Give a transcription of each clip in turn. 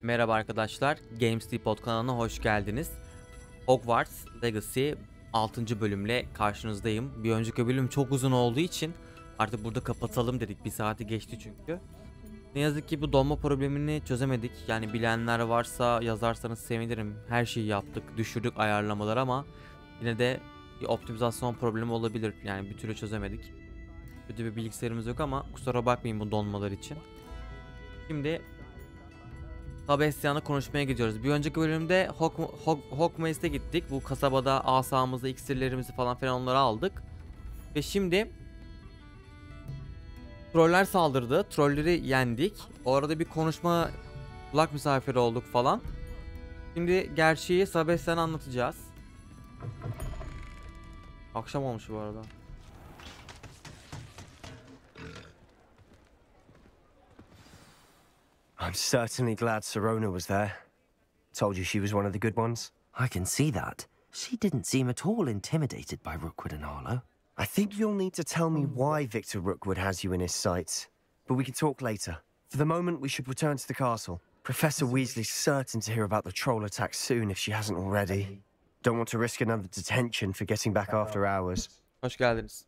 Merhaba arkadaşlar, Gamesdepot kanalına hoş geldiniz. Hogwarts Legacy 6. bölümle karşınızdayım. Bir önceki bölüm çok uzun olduğu için artık burada kapatalım dedik. Bir saati geçti çünkü. Ne yazık ki bu donma problemini çözemedik. Yani bilenler varsa yazarsanız sevinirim. Her şeyi yaptık, düşürdük ayarlamaları ama yine de bir optimizasyon problemi olabilir. Yani bir türlü çözemedik. Kötü bir bilgisayarımız yok ama kusura bakmayın bu donmalar için. Şimdi Sebestian'la konuşmaya gidiyoruz. Bir önceki bölümde Hogwarts'e gittik. Bu kasabada asamızı, iksirlerimizi falan filan onları aldık. Ve şimdi troller saldırdı. Trolleri yendik. O arada bir konuşma kulak misafiri olduk falan. Şimdi gerçeği Sebestian'a anlatacağız. Akşam olmuş bu arada. I'm certainly glad Sirona was there. Told you she was one of the good ones. I can see that. She didn't seem at all intimidated by Rookwood and Harlow. I think you'll need to tell me why Victor Rookwood has you in his sights. But we can talk later. For the moment, we should return to the castle. Professor Weasley's certain to hear about the troll attack soon if she hasn't already. Don't want to risk another detention for getting back after hours. Hoş geldiniz.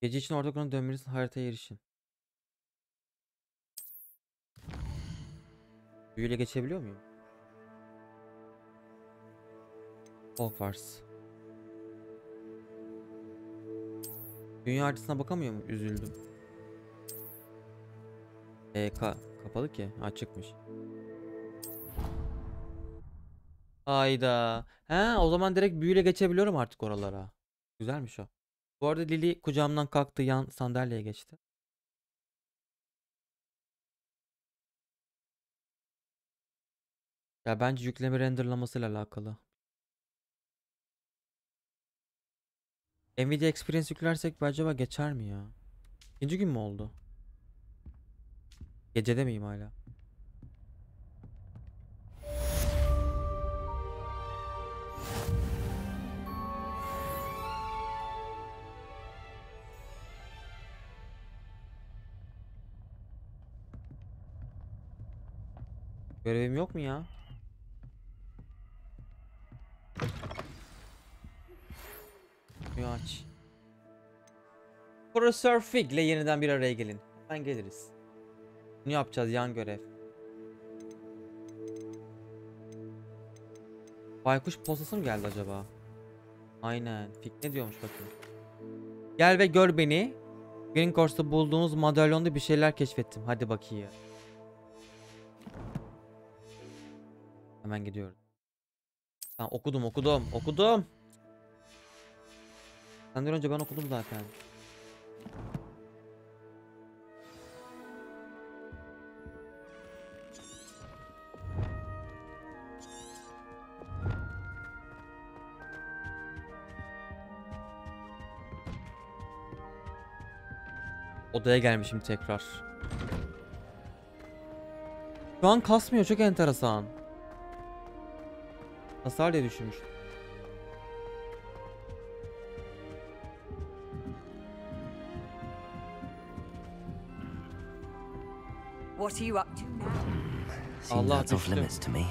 Gece için ortak olan dönmelisin, haritaya erişin. Büyüyle geçebiliyor muyum? Hogwarts. Dünya haritasına bakamıyor mu? Üzüldüm. Kapalı ki. Açıkmış. Hayda. He, o zaman direkt büyüyle geçebiliyorum artık oralara. Güzelmiş o. Bu arada Lily kucağımdan kalktı, yan sandalyeye geçti. Ya bence yükleme renderlamasıyla alakalı. Nvidia Experience yüklersek acaba geçer mi ya? İkinci gün mü oldu? Gecede miyim hala? Görevim yok mu ya? Bir aç. Profesör Fig ile yeniden bir araya gelin. Ben geliriz. Ne yapacağız? Yan görev. Baykuş postası mı geldi acaba? Aynen. Fig ne diyormuş bakayım. Gel ve gör beni. Green Course'ta bulduğunuz madalyonda bir şeyler keşfettim. Hadi bakayım. Hemen gidiyorum. Tamam, okudum. Senden önce ben okudum zaten. Odaya gelmişim tekrar. Şu an kasmıyor, çok enteresan. Hasar diye düşünmüş. What are you up to now? Seems Allah that's off düştü. limits to me.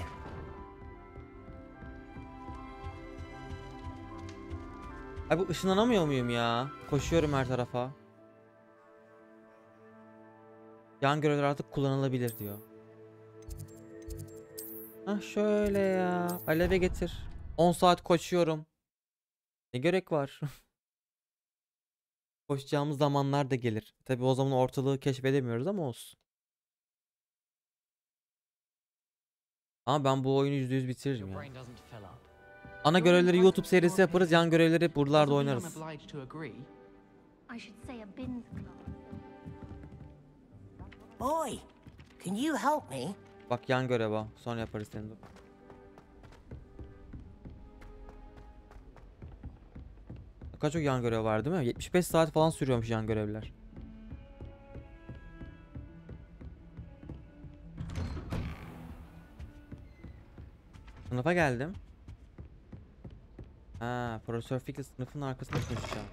Ay bu ışınlanamıyor muyum ya? Koşuyorum her tarafa. Yan görevler artık kullanılabilir diyor. Hah şöyle ya. Aleve getir. 10 saat koşuyorum. Ne gerek var? Koşacağımız zamanlar da gelir. Tabi o zaman ortalığı keşfedemiyoruz ama olsun. Ama ben bu oyunu %100 bitiririm ya. Ana görevleri YouTube serisi yaparız. Yan görevleri buralarda oynarız. Boy, can you help me? Bak yan görev o. Sonra yaparız seni de. Kaç çok yan görev var değil mi? 75 saat falan sürüyormuş yan görevler. Sınıfa geldim. Ha, Profesör Fig'le sınıfın arkasında konuşacağım.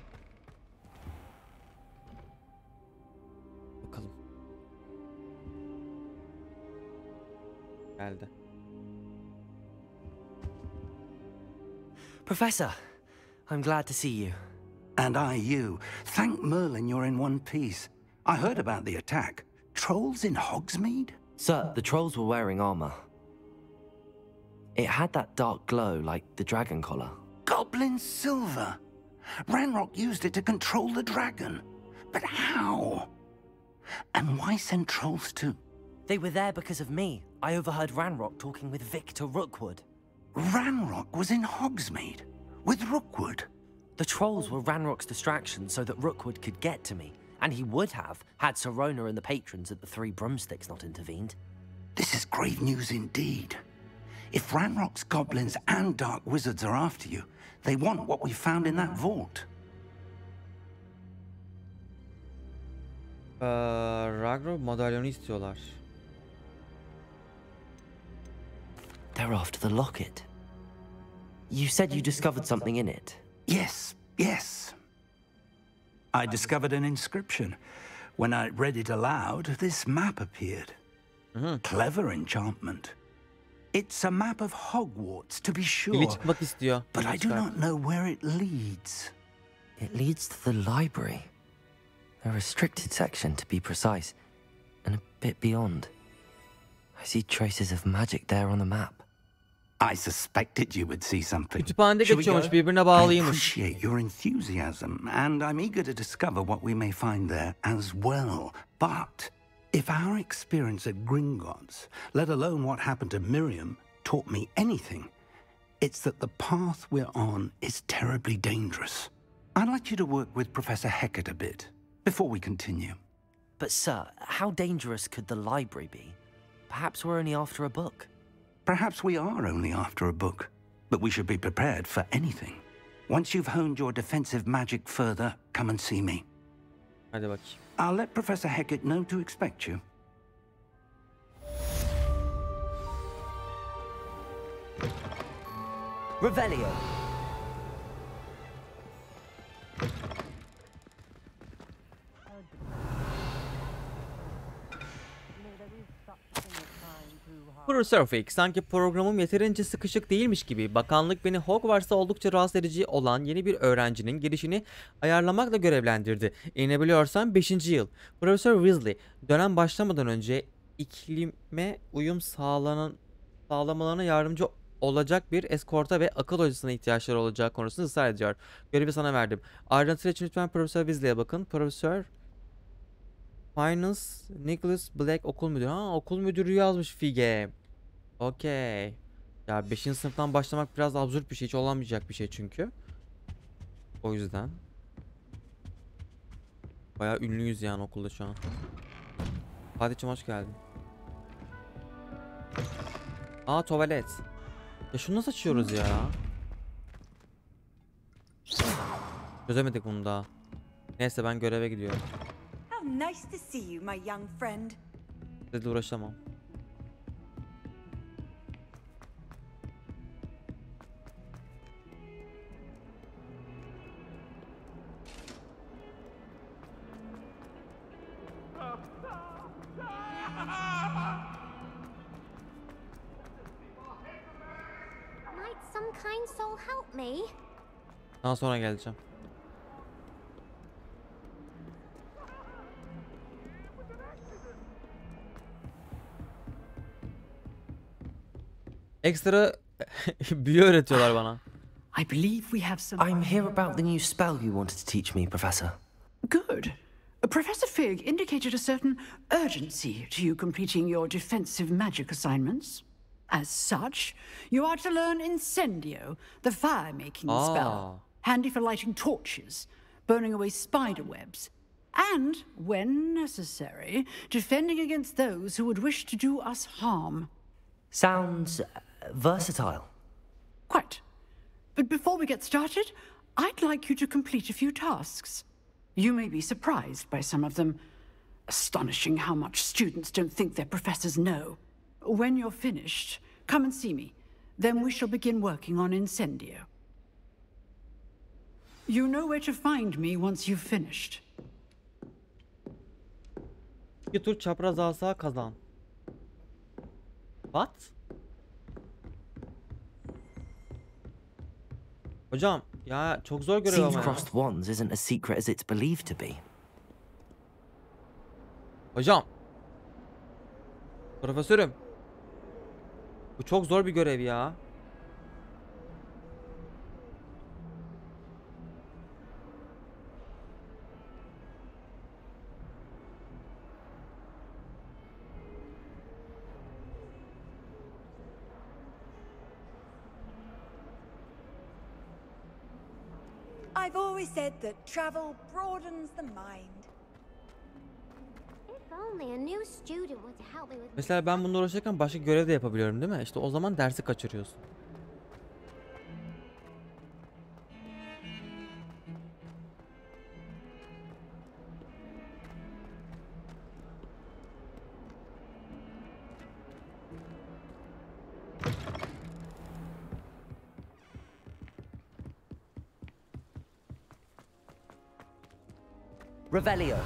Bakalım. Geldi. Professor, I'm glad to see you. And I you. Thank Merlin you're in one piece. I heard about the attack. Trolls in Hogsmeade? Sir, the trolls were wearing armor. It had that dark glow like the dragon collar. Goblin silver. Ranrock used it to control the dragon. But how? And why send trolls to... They were there because of me. I overheard Ranrock talking with Victor Rookwood. Ranrock was in Hogsmeade? With Rookwood? The trolls were Ranrock's distraction so that Rookwood could get to me. And he would have, had Sirona and the patrons at the Three Broomsticks not intervened. This is grave news indeed. If Ranrock's goblins and dark wizards are after you, they want what we found in that vault. Ragro madalyonu istiyorlar. They're after the locket. You said you discovered something in it. Yes, yes. I discovered an inscription. When I read it aloud, this map appeared. Clever enchantment. It's a map of Hogwarts, to be sure. Biri çıkmak istiyor. But I do not know where it leads. It leads to the library. A restricted section, to be precise. And a bit beyond. I see traces of magic there on the map. I suspected you would see something. Kütüphanede Shall we geçiyormuş, go? birbirine I bağlıymış. appreciate your enthusiasm, and I'm eager to discover what we may find there as well. But if our experience at Gringotts, let alone what happened to Miriam, taught me anything, it's that the path we're on is terribly dangerous. I'd like you to work with Professor Hecat a bit before we continue. But sir, how dangerous could the library be? Perhaps we're only after a book. Perhaps we are only after a book, but we should be prepared for anything. Once you've honed your defensive magic further, come and see me. Hadi bakayım. I'll let Professor Hecat know to expect you. Revelio. Prosurfix, sanki programım yeterince sıkışık değilmiş gibi bakanlık beni Hogwarts'ta oldukça rahatsız edici olan yeni bir öğrencinin girişini ayarlamakla görevlendirdi. İnebiliyorsam 5. yıl. Profesör Weasley, dönem başlamadan önce iklime uyum sağlamalarına yardımcı olacak bir eskorta ve akıl hocasına ihtiyaçları olacağı konusunda ısrar ediyor. Görevi sana verdim. Ayrıntılar için lütfen Profesör Weasley'e bakın. Profesör Finance Nicholas Black okul müdürü. Ha, okul müdürü yazmış Fige. Okey. Ya 5. sınıftan başlamak biraz absürt bir şey. Hiç olamayacak bir şey çünkü. O yüzden. Bayağı ünlüyüz yani okulda şu an. Fatih'cim hoş geldin. Aa, tuvalet. Ya şunu nasıl açıyoruz ya? Çözemedik bunu daha. Neyse ben göreve gidiyorum. Nice to see you, my young friend. Sizle uğraşamam. Might some kind soul help me? Daha sonra geleceğim. Ekstra büyü öğretiyorlar bana. I believe we have some... I'm here about the new spell you wanted to teach me, Professor. Good. Professor Fig indicated a certain urgency to you completing your defensive magic assignments. As such, you are to learn Incendio, the fire-making spell. Handy for lighting torches, burning away spider webs, and, when necessary, defending against those who would wish to do us harm. Sounds versatile. Quite. But before we get started, I'd like you to complete a few tasks. You may be surprised by some of them. Astonishing how much students don't think their professors know. When you're finished, come and see me. Then we shall begin working on Incendio. You know where to find me once you've finished. Bir tur çapraz asa kazan. What? Hocam ya çok zor görev Seeing ama ya. crossed wands isn't as secret as it's believed to be. Hocam. Profesörüm. Bu çok zor bir görev ya. I've always said that travel broadens the mind. If only a new student were to help me with. Mesela ben bununla uğraşırken başka görev de yapabiliyorum değil mi? İşte o zaman dersi kaçırıyorsun. Revelio.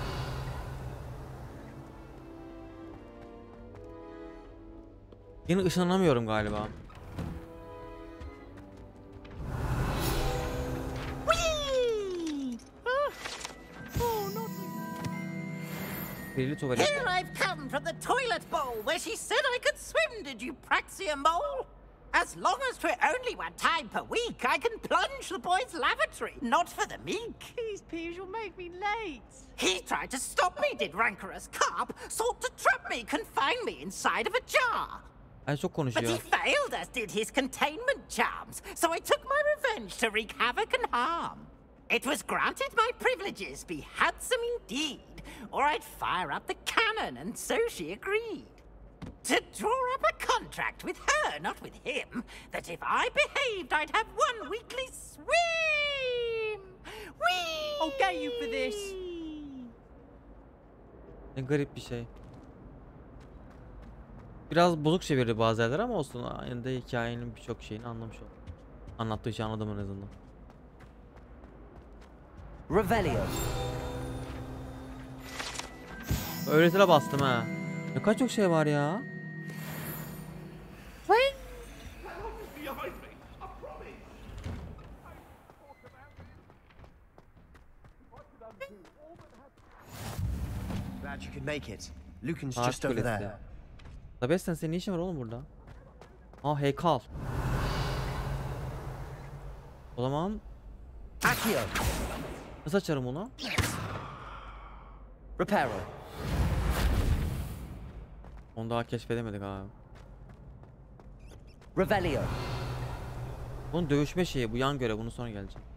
Yine ışınlanamıyorum galiba. Birli tuvalet. Here I've come from the toilet bowl where she said I could swim, did you praxia mole? As long as 'twere only one time per week, I can plunge the boys' lavatory, not for the meek. These peeves will make me late. He tried to stop me, did rancorous carp, sought to trap me, confine me inside of a jar. Ay çok But he konuşuyor. failed, as did his containment charms, so I took my revenge to wreak havoc and harm. It was granted my privileges be handsome indeed, or I'd fire up the cannon, and so she agreed. To draw up a contract with her, not with him, that if I behaved, I'd have one weekly swim. Whee! I'll get you for this. Ne garip bir şey. Biraz bozuk çevirdi bazı yerler ama olsun. Aynı da hikayenin birçok şeyini anlamış oldum. Anlattığı şeyi anladım en azından. Revelio. Öğretine bastım ha. Ne kadar çok şey var ya. Glad you could make it. Lucan's Saat just over kulesi. there. Sebestian senin ne işin var oğlum burada? Aa heykel. O zaman Accio. nasıl açarım onu? Reparo. Onu daha keşfedemedik abi. Revelio. Bunun dövüşme şeyi, bu yan görev, bunu sonra geleceğim.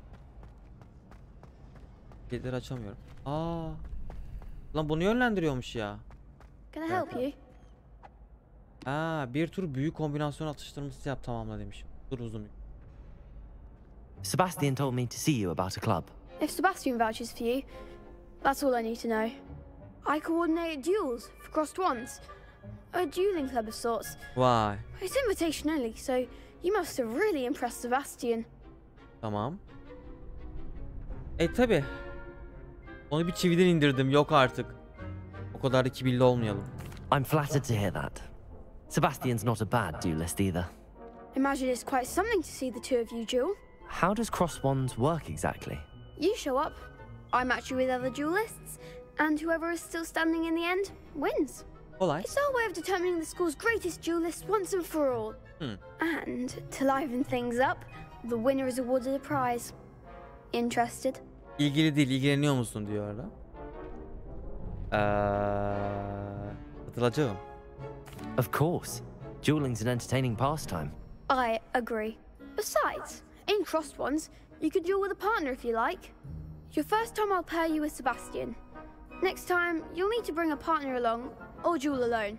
Kilitleri açamıyorum. Aa. Lan bunu yönlendiriyormuş ya. Can I help you? Aa, bir tur büyük kombinasyon atıştırması yap tamamla demiş. Dur uzun. Sebastian told me to see you about a club. If Sebastian vouches for you, that's all I need to know. I coordinate duels for crossed wands. A dueling club of sorts. Vay. It's invitation only, so you must have really impressed Sebastian. Tamam. Tabi. Onu bir çividen indirdim, yok artık. O kadar da kibirli olmayalım. I'm flattered to hear that. Sebastian's not a bad duelist either. Imagine it's quite something to see the two of you duel. How does cross wands work exactly? You show up, I match you with other duelists, and whoever is still standing in the end wins. Kolay. It's our way of determining the school's greatest duelist once and for all. And to liven things up, the winner is awarded a prize. Interested? İlgili değil, ilgileniyor musun diyor orada. Katılacağım. Of course. Dueling's an entertaining pastime. I agree. Besides, in crossed ones, you could duel with a partner if you like. Your first time I'll pair you with Sebastian. Next time, you'll need to bring a partner along, or duel alone.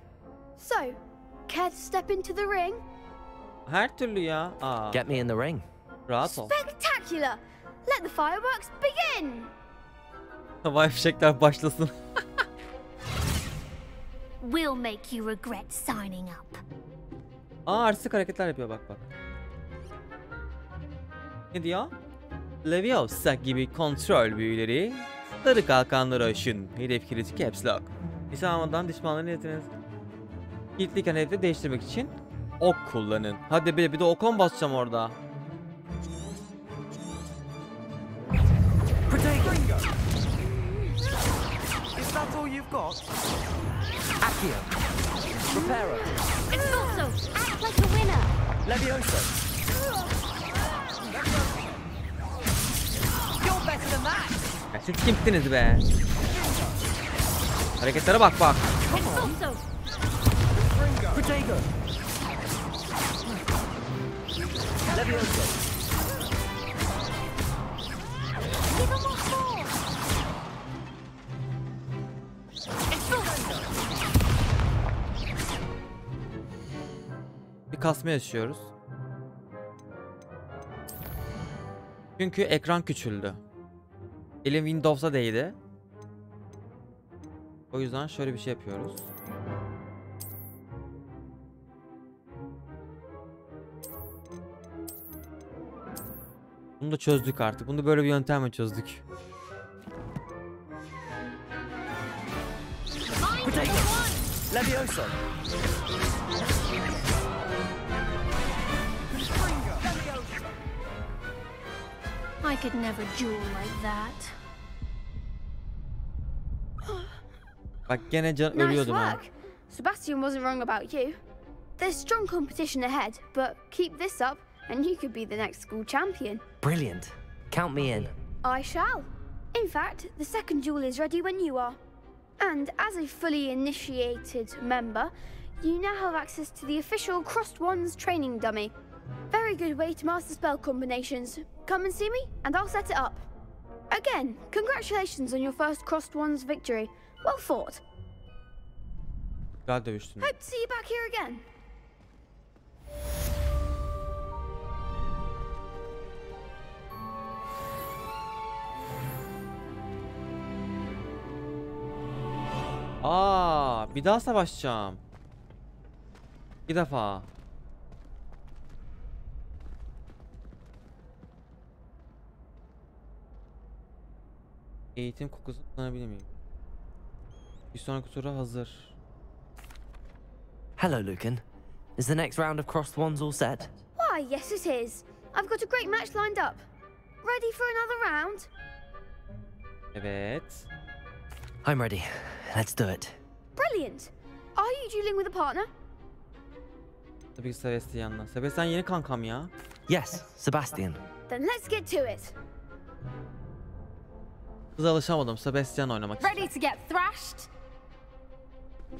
So, care to step into the ring? Her türlü ya. Aa, Get me in the ring. rahat ol. Spectacular! Let the fireworks begin! Havai fişekler başlasın. We'll make you regret signing up. Aa, artistik hareketler yapıyor bak bak. Ne diyor? Leviosa gibi kontrol büyüleri, sarı kalkanları aşın. Hedef kilidi caps lock. İsamadan düşmanların niyetiniz. Kilitliyken hedefleri değiştirmek için ok kullanın. Hadi bir de oka mı basacağım orada? Is that all you've got? Accio. Reparo. Expulso! Act like a winner! Levioso. You're better than that. Ya siz kimsiniz be? Hareketlere bak bak. Expulso! Protego. Levioso. Give them what for! Expulso! Bir kasma yaşıyoruz. Çünkü ekran küçüldü. Elim Windows'a değdi. O yüzden şöyle bir şey yapıyoruz. Bunu da çözdük artık. Bunu da böyle bir yöntemle çözdük. Protego. Levioso. I could never duel like that. Bak gene Nice ölüyordum ha. work. Sebastian wasn't wrong about you. There's strong competition ahead, but keep this up and you could be the next school champion. Brilliant. Count me in. I shall. In fact, the second duel is ready when you are. And as a fully initiated member, you now have access to the official Crossed Wands training dummy. Very good way to master spell combinations. Come and see me, and I'll set it up. Again, congratulations on your first Crossed Wands victory. Well fought. Güzel dövüştün. Hope to see you back here again. Bir daha savaşacağım. Bir defa. Eğitim kokusu kullanabilir miyim? Bir sonraki tura hazır. Hello, Lucan. Is the next round of Crossed Wands all set? Why, yes it is. I've got a great match lined up. Ready for another round? Evet. I'm ready. Let's do it. Brilliant. Are you dueling with a partner? Tabii ki Sebestian'la. Sebastian yeni kankam ya. Yes, Sebastian. Then let's get to it. Kız alışamadım. Sebastian oynamak istiyorum. Ready to get thrashed?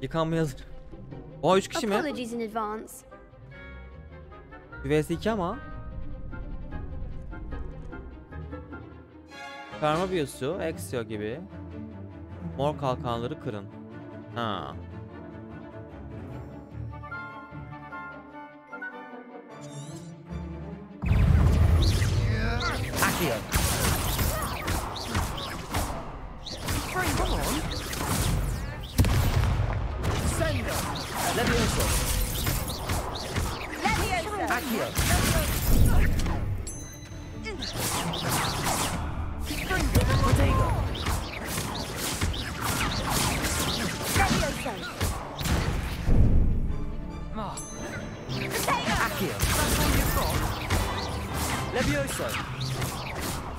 Yıkanmaya hazır. Oha 3 kişi mi? Apologies in advance. Bir vs 2 ama. Karma büyüsü, Exio gibi. Mor kalkanları kırın. Ha. Accio. Come on. Sendo. Levioso. Accio. Protego. Accio. Levioso.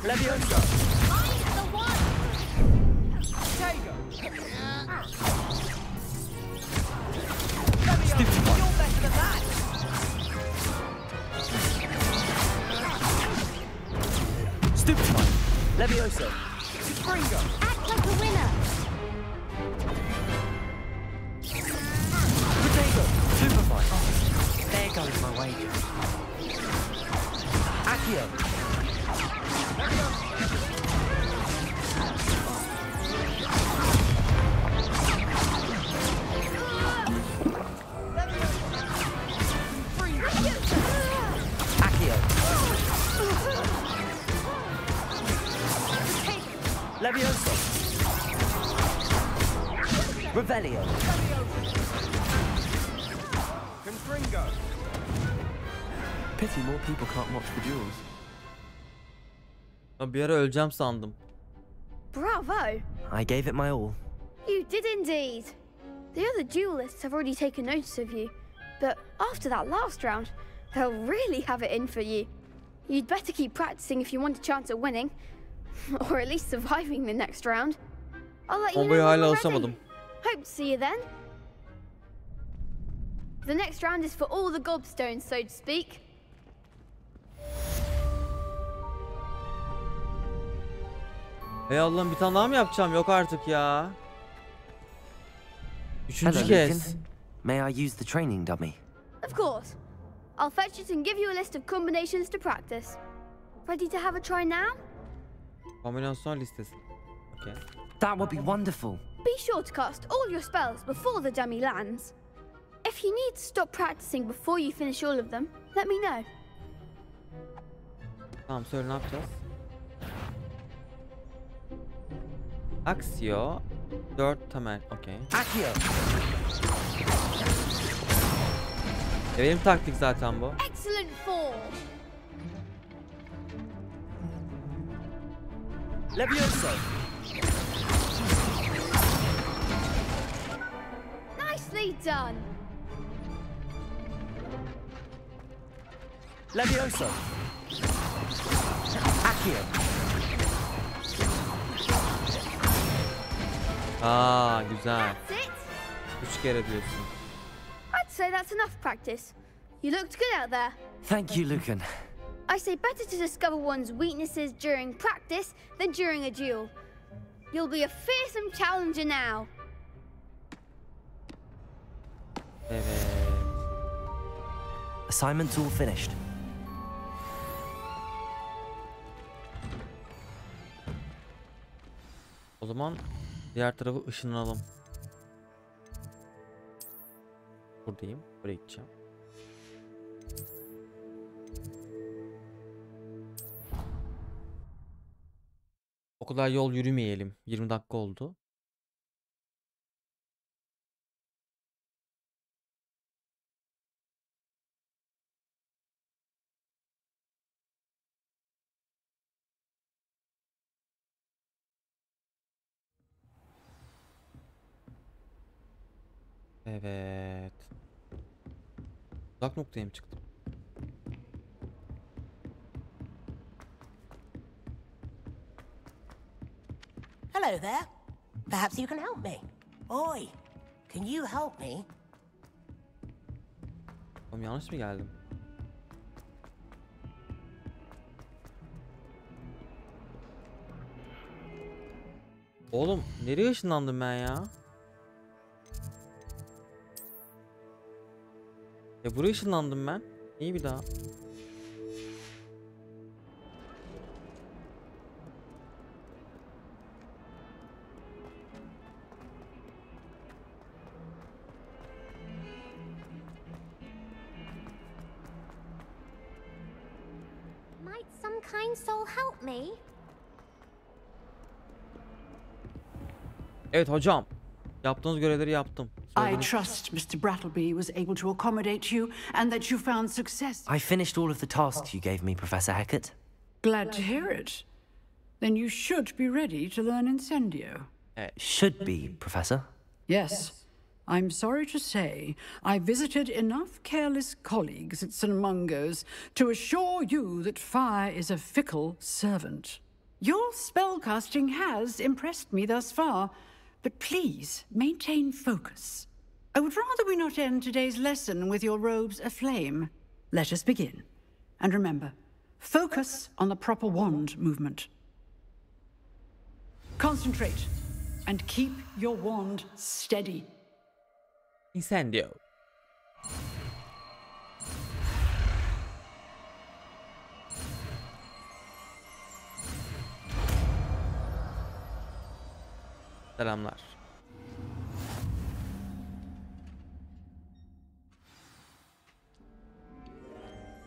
Levioso. Protego. Stupefy. You're better than that. Stupefy. Levioso. Springo. Act like a winner! Protego. Superfly. There goes my wager. Accio. Accio. Levioso. Revelio. Confringo. Pity more people can't watch the duels. Bir ara öleceğim sandım. Bravo. I gave it my all. You did indeed. The other duelists have already taken notice of you, but after that last round, they'll really have it in for you. You'd better keep practicing if you want a chance at winning, or at least surviving the next round. I'll let you know when we're ready. Hope to see you then. The next round is for all the gobstones, so to speak. Hey Allah'ım, bir tane daha mı yapacağım? Yok artık ya. Üçüncü Hello, kez. Lucan. May I use the training dummy? Of course. I'll fetch it and give you a list of combinations to practice. Ready to have a try now? Kombinasyon listesi. Okay. That would be wonderful. Be sure to cast all your spells before the dummy lands. If you need to stop practicing before you finish all of them, let me know. Tamam, söyle ne yapacağız? Aksio 4 temel. Okey. Accio. Benim taktik zaten bu. Excellent form. Levioso. Nicely done. Levioso. Accio. Aa, güzel. That's it. 3 kere diyorsun. I'd say that's enough practice. You looked good out there. Thank you, Lucan. I say better to discover one's weaknesses during practice than during a duel. You'll be a fearsome challenger now. Evet. Assignment's all finished. O zaman diğer tarafı ışınlanalım. Buradayım. Buraya gideceğim. O kadar yol yürümeyelim. 20 dakika oldu. Evet. Uzak noktaya mı çıktım? Hello there. Perhaps you can help me. Oi, can you help me? Oğlum, yanlış mı geldim? Oğlum, nereye ışınlandım ben ya? Buraya ışınlandım ben. İyi bir daha. Might some kind soul help me? Evet hocam. Yaptığınız görevleri yaptım. I trust Mr. Brattleby was able to accommodate you and that you found success. I finished all of the tasks you gave me, Professor Hackett. Glad to hear it. Then you should be ready to learn Incendio. Should be, Professor. Yes. I'm sorry to say, I visited enough careless colleagues at St. Mungo's to assure you that fire is a fickle servant. Your spellcasting has impressed me thus far, but please maintain focus. I would rather we not end today's lesson with your robes aflame. Let us begin. And remember, focus on the proper wand movement. Concentrate and keep your wand steady. Incendio. Selamlar.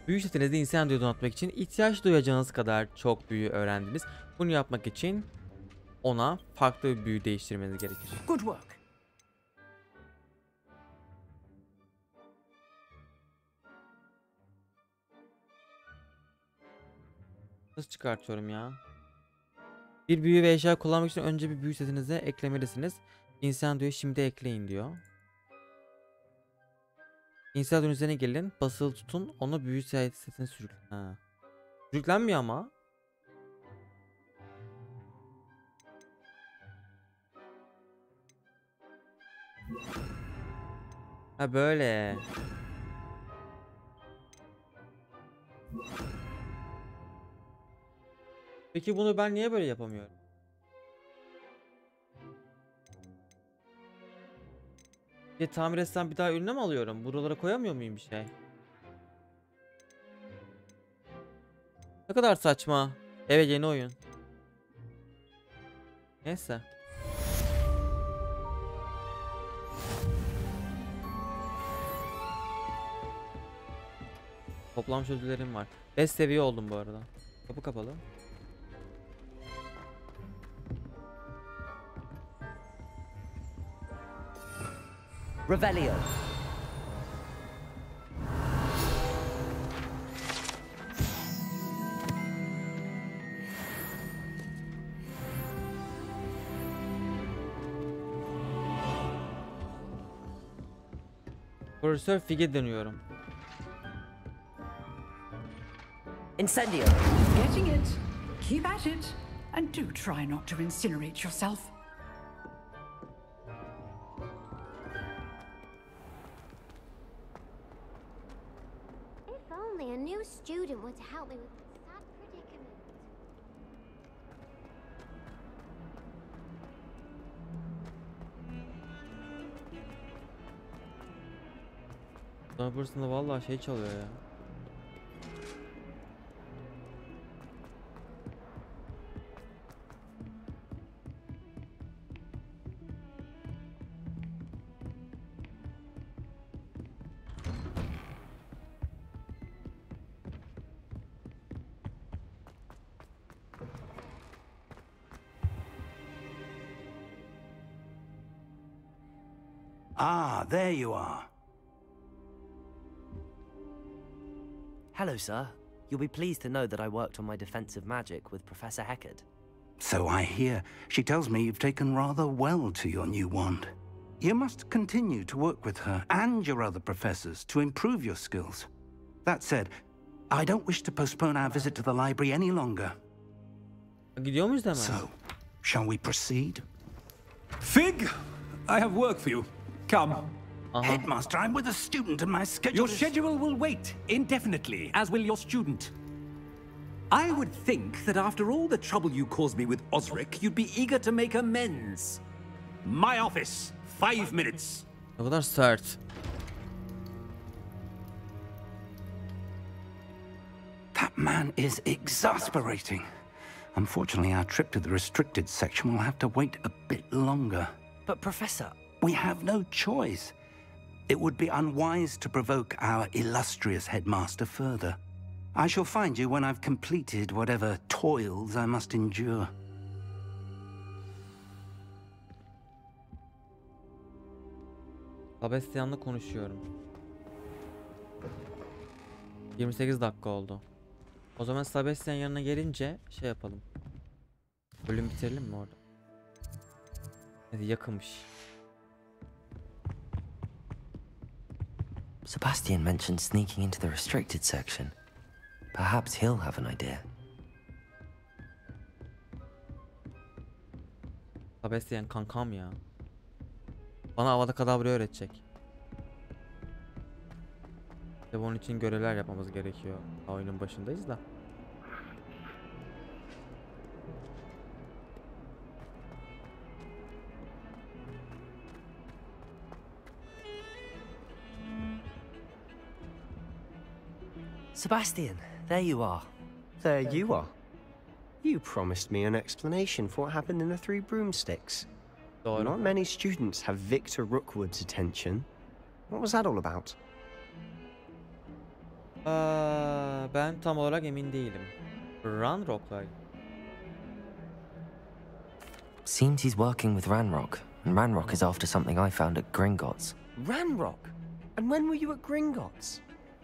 Büyü setinizi Incendio'yu donatmak için ihtiyaç duyacağınız kadar çok büyü öğrendiniz. Bunu yapmak için ona farklı bir büyü değiştirmeniz gerekir. Good work. Nasıl çıkartıyorum ya? Bir büyü ve eşya kullanmak için önce bir büyü setinize eklemelisiniz. Incendio'yu şimdi ekleyin diyor. Incendio'nun üzerine gelin. Basılı tutun. Onu büyü setine sürüklen. Ha. Sürüklenmiyor ama. Ha böyle. Peki bunu ben niye böyle yapamıyorum? Tamir etsem bir daha önüne mi alıyorum? Buralara koyamıyor muyum bir şey? Ne kadar saçma. Evet, yeni oyun. Neyse. Toplam çözülerim var. 5 seviye oldum bu arada. Kapı kapalı. Revelio. Profesör Fig'e dönüyorum. Incendio. Getting it. Keep at it. And do try not to incinerate yourself. If only a new student were to help me with this sad predicament. Sonrasında vallahi şey çalıyor ya. Ah, there you are. Hello, sir. You'll be pleased to know that I worked on my defensive magic with Professor Heckard. So I hear. She tells me you've taken rather well to your new wand. You must continue to work with her and your other professors to improve your skills. That said, I don't wish to postpone our visit to the library any longer. Gidiyor muyuz hemen? So, shall we proceed? Fig, I have work for you. Come. Headmaster, I'm with a student and my schedule Your is... schedule will wait indefinitely, as will your student. I would think that after all the trouble you caused me with Osric, you'd be eager to make amends. My office, 5 minutes. Ne kadar sert. That man is exasperating. Unfortunately, our trip to the restricted section will have to wait a bit longer. But, Professor... We have no choice. It would be unwise to provoke our illustrious headmaster further. I shall find you when I've completed whatever toils I must endure. Sebestian'la konuşuyorum. 28 dakika oldu. O zaman Sebestian yanına gelince şey yapalım. Bölüm bitirelim mi orada? Hadi yakınmış. Sebastian mentioned sneaking into the restricted section. Perhaps he'll have an idea. Sebestian kankam ya. Bana Avada Kedavra öğretecek. Ve bunun için görevler yapmamız gerekiyor. Daha oyunun başındayız da. Sebastian, there you are. There you are. You promised me an explanation for what happened in the Three Broomsticks. Doğru. Not many students have Victor Rookwood's attention. What was that all about? Ben tam olarak emin değilim. Ranrock'lar. Seems he's working with Ranrock, and Ranrock is after something I found at Gringotts. Ranrock? And when were you at Gringotts?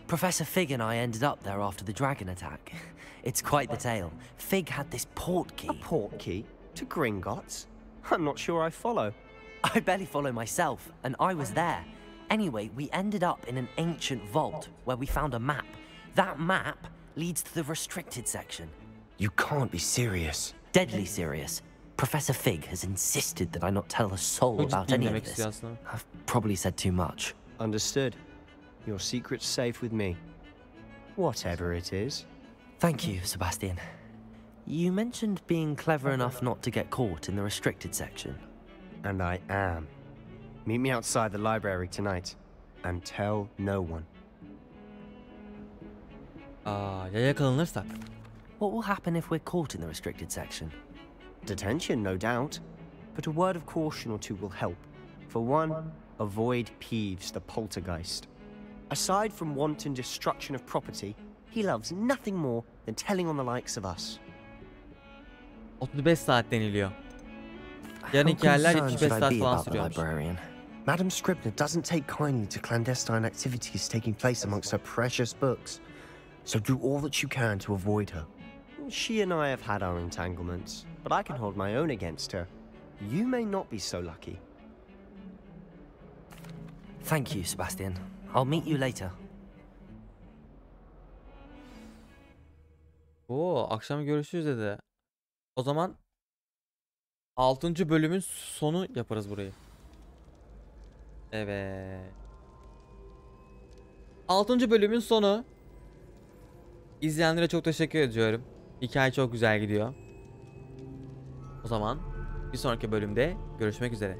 Professor Fig and I ended up there after the dragon attack. It's quite the tale. Fig had this portkey. A portkey? To Gringotts? I'm not sure I follow. I barely follow myself, and I was there. Anyway, we ended up in an ancient vault where we found a map. That map leads to the restricted section. You can't be serious. Deadly serious. Professor Fig has insisted that I not tell a soul about any of this. I've probably said too much. Understood. Your secret's safe with me. Whatever it is. Thank you, Sebastian. You mentioned being clever enough not to get caught in the restricted section. And I am. Meet me outside the library tonight. And tell no one. Ya yakalanırsak? What will happen if we're caught in the restricted section? Detention, no doubt. But a word of caution or two will help. For one, avoid Peeves, the poltergeist. Aside from wanton destruction of property, he loves nothing more than telling on the likes of us. 35 saat deniliyor. Yarın hikayeler 75 saat falan sürüyormuş. Madam Scribner doesn't take kindly to clandestine activities taking place amongst her precious books. So do all that you can to avoid her. She and I have had our entanglements, but I can hold my own against her. You may not be so lucky. Thank you, Sebastian. I'll meet you later. Oo, akşam görüşürüz dedi. O zaman 6. bölümün sonu yaparız burayı. Evet. 6. bölümün sonu. İzleyenlere çok teşekkür ediyorum. Hikaye çok güzel gidiyor. O zaman bir sonraki bölümde görüşmek üzere.